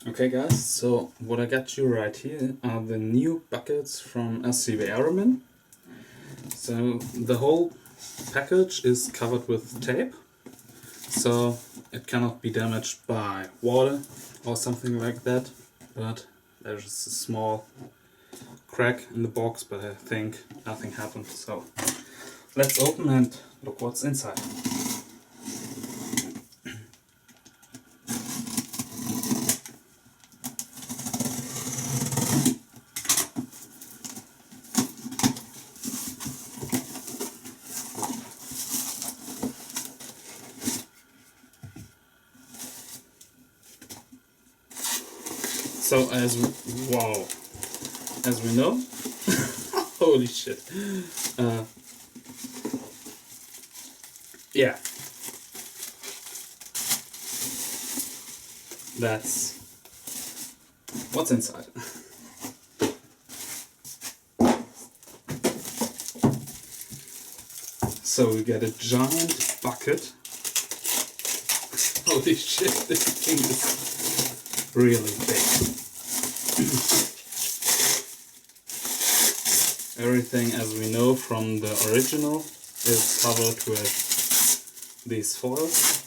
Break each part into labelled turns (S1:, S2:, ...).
S1: Okay guys, so what I got you right here are the new buckets from RCBRMIN. So the whole package is covered with tape, so it cannot be damaged by water or something like that, but there's a small crack in the box, but I think nothing happened, so let's open and look what's inside. So as we know, holy shit, yeah, that's what's inside. So we get a giant bucket. Holy shit, this thing is really big. Everything, as we know from the original, is covered with these foils.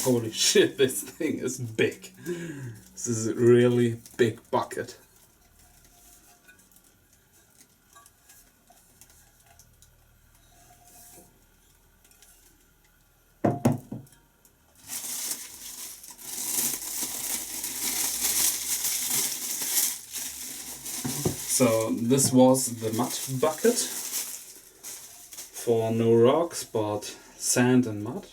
S1: Holy shit, this thing is big. This is a really big bucket. So this was the mud bucket for no rocks but sand and mud.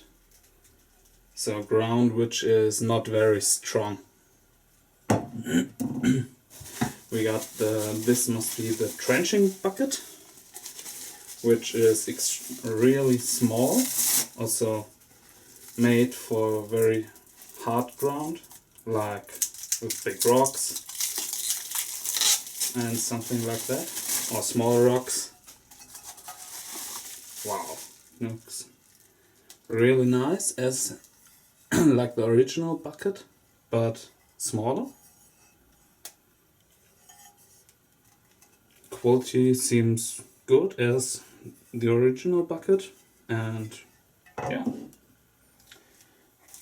S1: So ground which is not very strong. We got this must be the trenching bucket, which is really small, also made for very hard ground, like with big rocks and something like that, or small rocks. Wow, looks really nice, as like the original bucket, but smaller. Quality seems good as the original bucket, and yeah,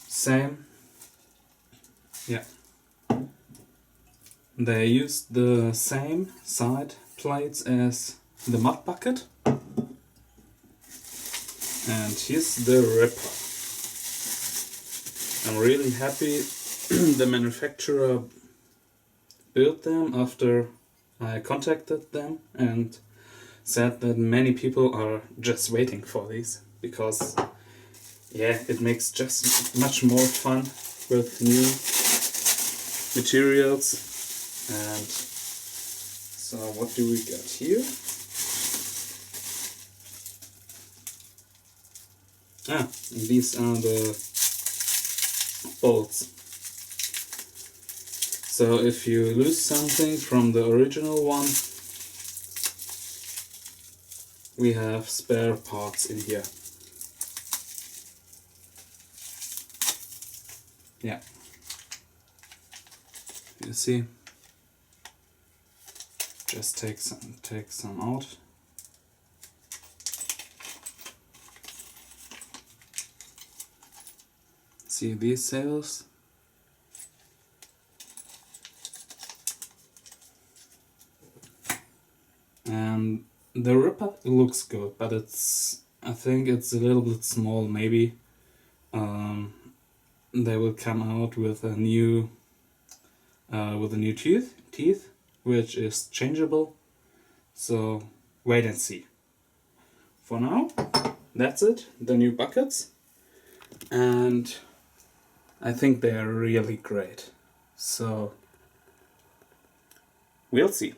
S1: same. Yeah, they used the same side plates as the mud bucket, and here's the ripper. I'm really happy the manufacturer built them after I contacted them and said that many people are just waiting for these, because yeah, it makes just much more fun with new materials. And so what do we got here? These are the bolts. So if you lose something from the original one, we have spare parts in here. Yeah, you see, just take some out. See these sails? And the ripper looks good, but I think it's a little bit small. Maybe they will come out with a new teeth, which is changeable. So wait and see. For now, that's it. The new buckets, and I think they are really great. So we'll see.